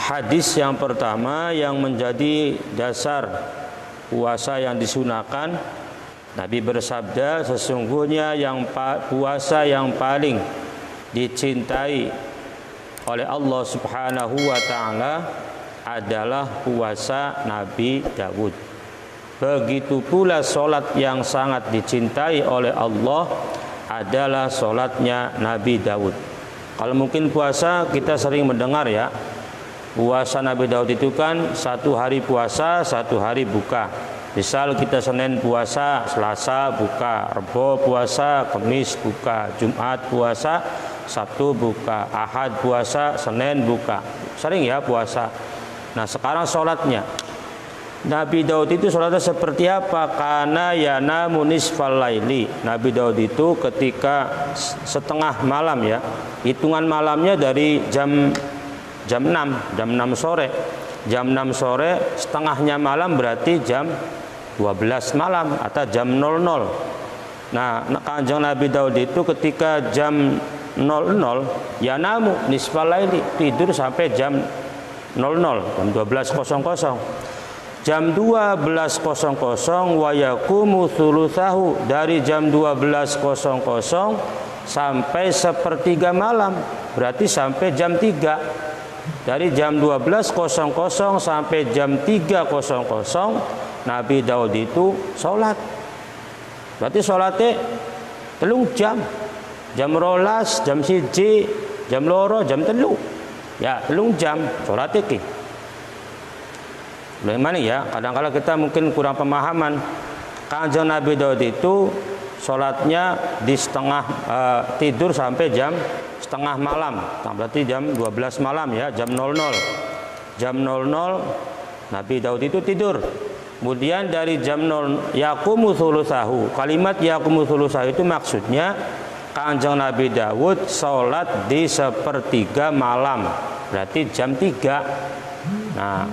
hadis yang pertama yang menjadi dasar puasa yang disunahkan, Nabi bersabda, sesungguhnya puasa yang paling dicintai oleh Allah Subhanahu wa taala adalah puasa Nabi Daud. Begitu pula solat yang sangat dicintai oleh Allah adalah solatnya Nabi Daud. Kalau mungkin puasa kita sering mendengar ya, puasa Nabi Daud itu kan 1 hari puasa, 1 hari buka. Misal kita Senin puasa, Selasa buka, Rebo puasa, Kamis buka, Jumat puasa, Sabtu buka, Ahad puasa, Senin buka. Sering ya puasa. Nah sekarang sholatnya, Nabi Daud itu sholatnya seperti apa? Karena yanamu nisfal laili. Nabi Daud itu ketika setengah malam ya, hitungan malamnya dari jam 6 sore. Jam 6 sore, setengahnya malam berarti jam 12 malam atau jam 00. Nah, Kanjeng Nabi Daud itu ketika jam 00 yanamu nisfal laili, tidur sampai jam 00, jam 12.00. Jam 12.00 wa yaqumu thulutsahu, dari jam 12.00 sampai sepertiga malam, berarti sampai jam 3. Dari jam 12.00 sampai jam 3.00 Nabi Daud itu sholat. Berarti sholatnya 3 jam. Jam 12, jam 1, jam 2, jam 3. Ya, 3 jam sholatnya ki. Bagaimana ya? Kadang-kadang kita mungkin kurang pemahaman. Kanjeng Nabi Daud itu sholatnya di tidur sampai jam setengah malam. Nah, berarti jam 12 malam ya, jam 00. Jam 00 Nabi Daud itu tidur. Kemudian dari jam 0 yaqumu thulutsahu. Kalimat yaqumu thulutsahu itu maksudnya Kanjeng Nabi Daud sholat di sepertiga malam, berarti jam 3. Nah,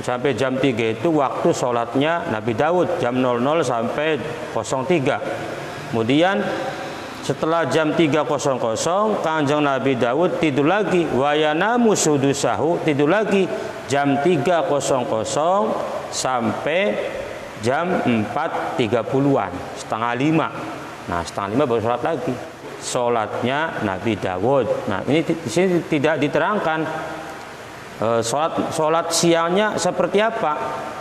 sampai jam 3 itu waktu sholatnya Nabi Daud, jam 00 sampai 03. Kemudian setelah jam 3.00 Kanjeng Nabi Daud tidur lagi, wa yanamu sudusahu, tidur lagi jam 3.00 sampai jam 4.30-an, setengah 5. Nah, setengah 5 baru sholat lagi. Sholatnya Nabi Daud. Nah, ini di sini tidak diterangkan sholat siangnya seperti apa.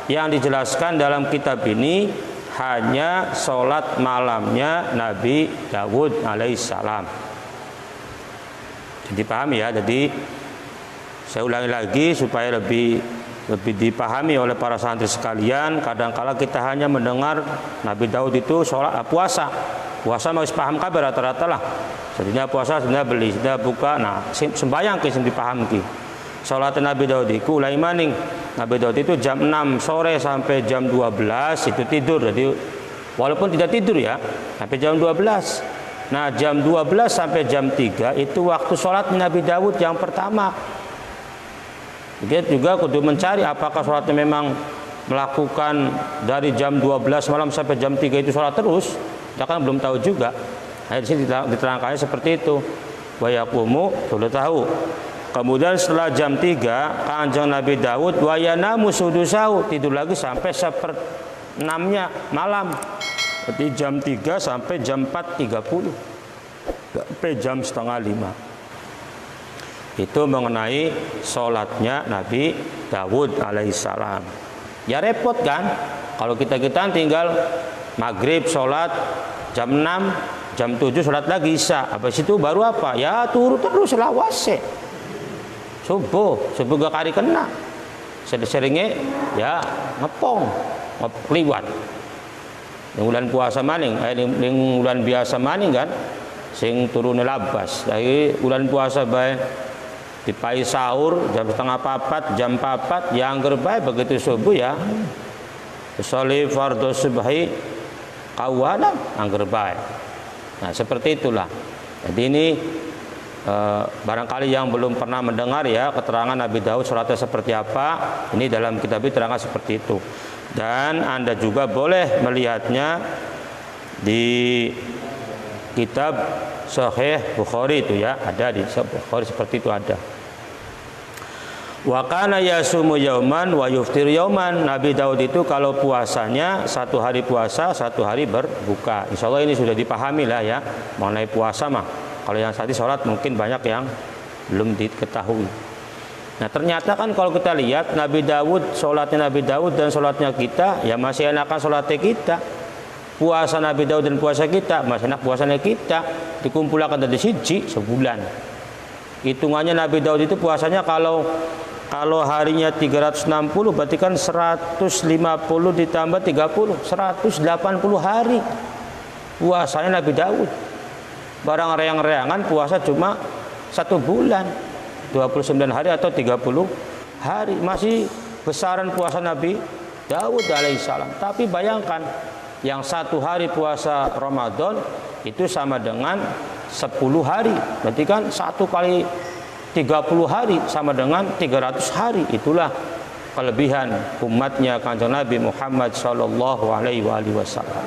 Yang dijelaskan dalam kitab ini hanya sholat malamnya Nabi Daud alaihissalam. Jadi paham ya. Jadi saya ulangi lagi supaya lebih dipahami oleh para santri sekalian. Kadang-kala kita hanya mendengar Nabi Daud itu sholat puasa masih paham kabar rata-rata lah. Sebenarnya puasa, sebenarnya beli, sebenarnya buka. Nah, sembayang ke sing dipaham ki. Sholat Nabi Daud itu ulai maning. Nabi Daud itu jam 6 sore sampai jam 12 itu tidur. Jadi walaupun tidak tidur ya, sampai jam 12. Nah, jam 12 sampai jam 3 itu waktu sholat Nabi Daud yang pertama. Dia juga kudu mencari apakah sholatnya memang melakukan dari jam 12 malam sampai jam 3 itu sholat terus. Kita kan belum tahu juga. Nah, di sini diterangkannya seperti itu. Wa yaqumu thulutsahu. Kemudian setelah jam 3 Kanjeng Nabi Daud wa yanamu sudusahu, tidur lagi sampai 1/6-nya malam. Berarti jam 3 sampai jam 4.30. Sampai jam setengah 5. Itu mengenai sholatnya Nabi Daud alaihissalam. Ya repot kan? Kalau kita tinggal maghrib sholat jam 6, jam 7 sholat lagi isya. Habis itu baru apa? Ya turut terus lawase. Subuh gak kari kena. Sering-seringnya ya ngepong, ngeliwat. Yang bulan puasa maning, yang bulan biasa maning kan, sing turun labas. Dari bulan puasa bae dipai sahur jam 3:30, jam 4, yang gerbae begitu subuh ya. Sholli fardhu subhi kawanan angger bae. Nah, seperti itulah. Jadi ini barangkali yang belum pernah mendengar ya keterangan Nabi Daud sholatnya seperti apa, ini dalam kitab diterangkan seperti itu. Dan Anda juga boleh melihatnya di kitab Sahih Bukhari itu ya, ada di Sahih Bukhari seperti itu ada. Wa kana yasumu yauman wa yuftir yauman. Nabi Daud itu kalau puasanya satu hari puasa, satu hari berbuka. Insya Allah ini sudah dipahami lah ya mengenai puasa mah. Kalau yang tadi sholat mungkin banyak yang belum diketahui. Nah ternyata kan kalau kita lihat Nabi Daud, sholatnya Nabi Daud dan sholatnya kita, ya masih enakan sholatnya kita. Puasa Nabi Daud dan puasa kita masih enak puasanya kita. Dikumpulkan dari siji sebulan. Hitungannya Nabi Daud itu puasanya kalau harinya 360 berarti kan 150 ditambah 30 180 hari puasanya Nabi Daud. Barang reang-reangan puasa cuma 1 bulan 29 hari atau 30 hari, masih besaran puasa Nabi Daud alaihissalam. Tapi bayangkan yang 1 hari puasa Ramadan itu sama dengan 10 hari, berarti kan 1 kali 30 hari sama dengan 300 hari. Itulah kelebihan umatnya Kanjeng Nabi Muhammad sallallahu alaihi wasallam.